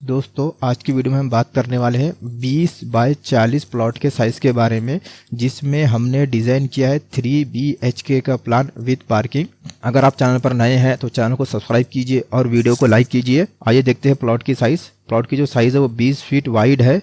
दोस्तों आज की वीडियो में हम बात करने वाले हैं 20 बाय 40 प्लॉट के साइज़ के बारे में, जिसमें हमने डिज़ाइन किया है 3 BHK का प्लान विद पार्किंग। अगर आप चैनल पर नए हैं तो चैनल को सब्सक्राइब कीजिए और वीडियो को लाइक कीजिए। आइए देखते हैं प्लॉट की साइज़। प्लॉट की जो साइज़ है वो 20 फीट वाइड है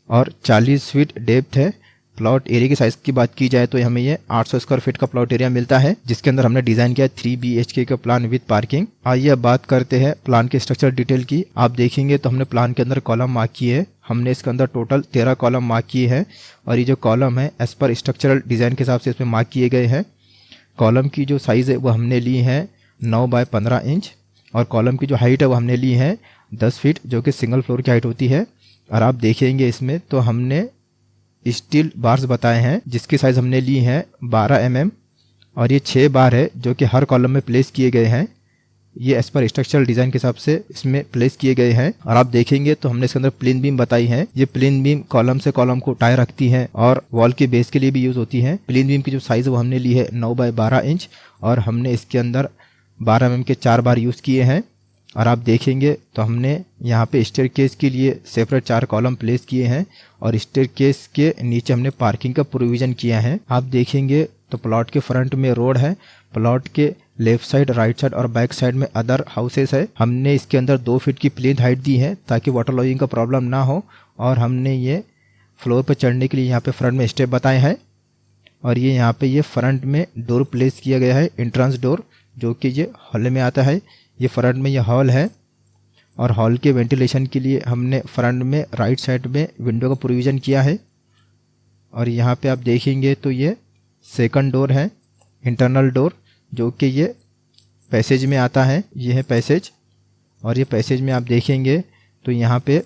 और 40 फीट डेप्थ है। प्लॉट एरिया की साइज़ की बात की जाए तो हमें ये 800 स्क्वायर फीट का प्लॉट एरिया मिलता है, जिसके अंदर हमने डिज़ाइन किया है 3 BHK का प्लान विद पार्किंग। आइए अब बात करते हैं प्लान के स्ट्रक्चर डिटेल की। आप देखेंगे तो हमने प्लान के अंदर कॉलम मार्क किए हैं। हमने इसके अंदर टोटल 13 कॉलम मार्क किए हैं और ये जो कॉलम है एज पर स्ट्रक्चरल डिज़ाइन के हिसाब से इसमें मार्क किए गए हैं। कॉलम की जो साइज़ है वो हमने ली है 9 बाय 15 इंच और कॉलम की जो हाइट है वो हमने ली है 10 फीट, जो कि सिंगल फ्लोर की हाइट होती है। और आप देखेंगे इसमें तो हमने स्टील बार्स बताए हैं, जिसकी साइज़ हमने ली है 12 mm और ये 6 बार है जो कि हर कॉलम में प्लेस किए गए हैं। ये एज पर स्ट्रक्चरल डिज़ाइन के हिसाब से इसमें प्लेस किए गए हैं। और आप देखेंगे तो हमने इसके अंदर प्लेन बीम बताई है। ये प्लेन बीम कॉलम से कॉलम को टाई रखती है और वॉल के बेस के लिए भी यूज़ होती है। प्लेन बीम की जो साइज़ वो हमने ली है 9 बाय 12 इंच और हमने इसके अंदर 12 mm के 4 बार यूज़ किए हैं। और आप देखेंगे तो हमने यहाँ पे स्टेयरकेस के लिए सेपरेट 4 कॉलम प्लेस किए हैं और स्टेयरकेस के नीचे हमने पार्किंग का प्रोविज़न किया है। आप देखेंगे तो प्लॉट के फ्रंट में रोड है, प्लॉट के लेफ्ट साइड, राइट साइड और बैक साइड में अदर हाउसेस है। हमने इसके अंदर 2 फीट की प्लेन हाइट दी है ताकि वाटर लॉगिंग का प्रॉब्लम ना हो। और हमने ये फ्लोर पर चढ़ने के लिए यहाँ पे फ्रंट में स्टेप बताए हैं और ये यहाँ पे ये फ्रंट में डोर प्लेस किया गया है, एंट्रेंस डोर, जो कि ये हॉल में आता है। ये फ्रंट में ये हॉल है और हॉल के वेंटिलेशन के लिए हमने फ्रंट में राइट साइड में विंडो का प्रोविज़न किया है। और यहाँ पे आप देखेंगे तो ये सेकंड डोर है, इंटरनल डोर, जो कि ये पैसेज में आता है। ये है पैसेज और ये पैसेज में आप देखेंगे तो यहाँ पे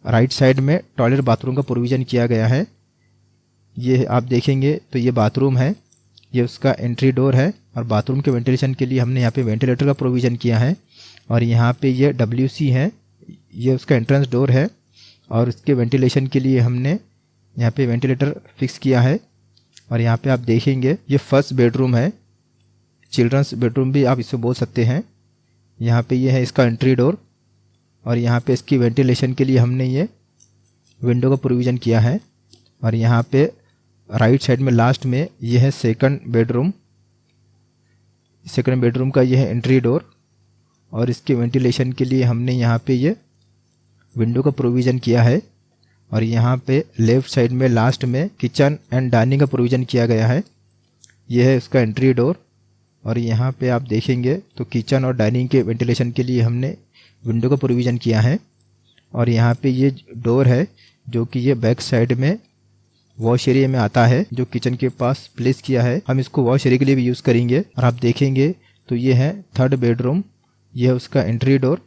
राइट साइड में टॉयलेट बाथरूम का प्रोविज़न किया गया है। ये आप देखेंगे तो ये बाथरूम है, ये उसका एंट्री डोर है और बाथरूम के वेंटिलेशन के लिए हमने यहाँ पे वेंटिलेटर का प्रोविज़न किया है। और यहाँ पे ये WC है, ये उसका एंट्रेंस डोर है और उसके वेंटिलेशन के लिए हमने यहाँ पे वेंटिलेटर फिक्स किया है। और यहाँ पे आप देखेंगे ये फर्स्ट बेडरूम है, चिल्ड्रंस बेडरूम भी आप इसे बोल सकते हैं। यहाँ पे ये है इसका एंट्री डोर और यहाँ पे इसकी वेंटिलेशन के लिए हमने ये विंडो का प्रोविज़न किया है। और यहाँ पे राइट साइड में लास्ट में ये है सेकंड बेडरूम। सेकंड बेडरूम का ये है एंट्री डोर और इसके वेंटिलेशन के लिए हमने यहाँ पे ये विंडो का प्रोविज़न किया है। और यहाँ पे लेफ़्ट साइड में लास्ट में किचन एंड डाइनिंग का प्रोविज़न किया गया है। ये है इसका एंट्री डोर और यहाँ पे आप देखेंगे तो किचन और डाइनिंग के वेंटिलेशन के लिए हमने विंडो का प्रोविज़न किया है। और यहाँ पे ये डोर है जो कि ये बैक साइड में वॉश एरिया में आता है, जो किचन के पास प्लेस किया है। हम इसको वॉश एरिया के लिए भी यूज़ करेंगे। और आप देखेंगे तो ये है थर्ड बेडरूम, ये है उसका एंट्री डोर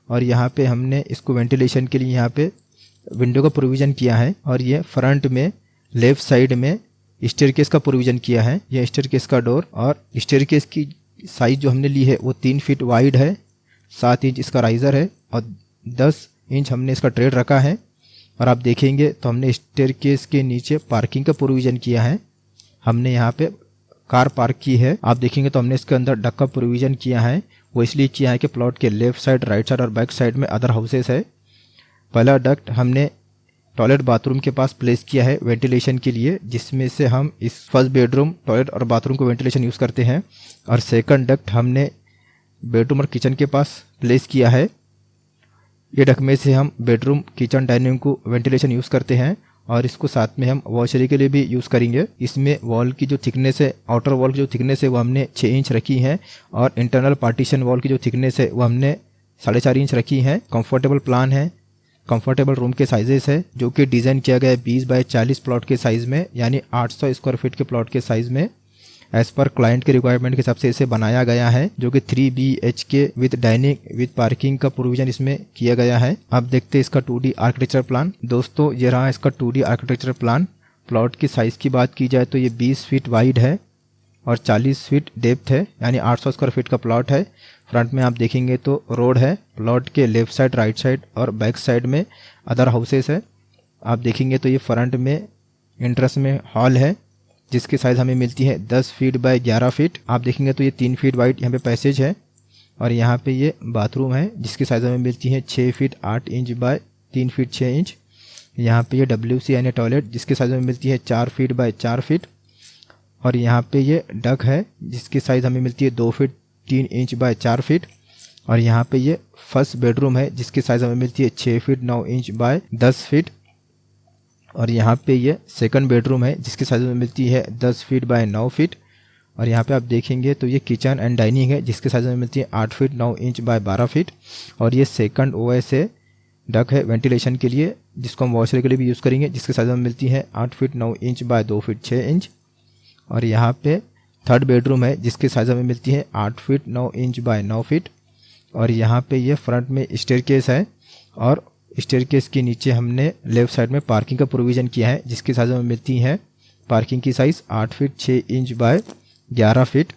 और यहाँ पे हमने इसको वेंटिलेशन के लिए यहाँ पे विंडो का प्रोविज़न किया है। और ये फ्रंट में लेफ़्ट साइड में स्टेयरकेस का प्रोविज़न किया है। ये स्टेयरकेस का डोर और स्टेयरकेस की साइज़ जो हमने ली है वो 3 फीट वाइड है, 7 इंच इसका राइज़र है और 10 इंच हमने इसका ट्रेड रखा है। और आप देखेंगे तो हमने स्टेयरकेस के नीचे पार्किंग का प्रोविज़न किया है। हमने यहाँ पे कार पार्क की है। आप देखेंगे तो हमने इसके अंदर डक का प्रोविज़न किया है। वो इसलिए किया है कि प्लॉट के लेफ्ट साइड, राइट साइड और बैक साइड में अदर हाउसेस है। पहला डक्ट हमने टॉयलेट बाथरूम के पास प्लेस किया है वेंटिलेशन के लिए, जिसमें से हम इस फर्स्ट बेडरूम, टॉयलेट और बाथरूम को वेंटिलेशन यूज़ करते हैं। और सेकंड डक्ट हमने बेडरूम और किचन के पास प्लेस किया है। ये डक्ट में से हम बेडरूम, किचन, डाइनिंग को वेंटिलेशन यूज़ करते हैं और इसको साथ में हम वॉश एरिया के लिए भी यूज़ करेंगे। इसमें वॉल की जो थिकनेस है, आउटर वॉल की जो थिकनेस है वो हमने 6 इंच रखी है और इंटरनल पार्टीशन वॉल की जो थिकनेस है वो हमने 4.5 इंच रखी है। कंफर्टेबल प्लान है, कंफर्टेबल रूम के साइजेस है, जो कि डिज़ाइन किया गया है 20 बाय 40 प्लॉट के साइज़ में, यानी 800 स्क्वायर फीट के प्लॉट के साइज़ में। एज पर क्लाइंट के रिक्वायरमेंट के हिसाब से इसे बनाया गया है, जो कि 3 BHK with dining with parking का प्रोविज़न इसमें किया गया है। अब देखते हैं इसका 2D आर्किटेक्चर प्लान। दोस्तों ये रहा इसका 2D आर्किटेक्चर प्लान। प्लॉट की साइज़ की बात की जाए तो ये 20 फीट वाइड है और 40 फीट डेप्थ है, यानी 800 स्क्वायर फीट का प्लॉट है। फ्रंट में आप देखेंगे तो रोड है, प्लॉट के लेफ्ट साइड, राइट साइड और बैक साइड में अदर हाउसेस है। आप देखेंगे तो ये फ्रंट में एंट्रेंस में हॉल है, जिसकी साइज़ हमें मिलती है 10 फीट बाय 11 फीट। आप देखेंगे तो ये 3 फीट वाइड यहाँ पे पैसेज है और यहाँ पे ये बाथरूम है जिसकी साइज़ हमें मिलती है 6 feet 8 inch by 3 feet 6 inch. यहाँ पे ये WC यानी टॉयलेट जिसकी साइज़ हमें मिलती है 4 फीट बाय 4 फीट। और यहाँ पे ये डक है जिसकी साइज़ हमें मिलती है 2 फीट 3 इंच बाय 4 फीट। और यहाँ पे ये फर्स्ट बेडरूम है जिसकी साइज़ हमें मिलती है 6 फीट 9 इंच बाय 10 फीट। और यहाँ पे ये सेकंड बेडरूम है जिसकी साइज़ हमें मिलती है 10 फीट बाय 9 फीट। और यहाँ पे आप देखेंगे तो ये किचन एंड डाइनिंग है जिसकी साइज़ हमें मिलती है 8 फीट 9 इंच बाय 12 फीट। और ये सेकंड OS है डक है वेंटिलेशन के लिए जिसको हम वॉशर के लिए भी यूज़ करेंगे जिसकी साइज़ हमें मिलती है 8 feet 9 inch by 2 feet 6 inch. और यहाँ पे थर्ड बेडरूम है जिसकी साइज़ हमें मिलती है 8 फीट 9 इंच बाय 9 फीट। और यहाँ पे ये फ्रंट में स्टेयरकेस है और स्टेयरकेस के नीचे हमने लेफ्ट साइड में पार्किंग का प्रोविज़न किया है जिसकी साइज़ हमें मिलती है पार्किंग की size 8 feet 6 inch by 11 feet.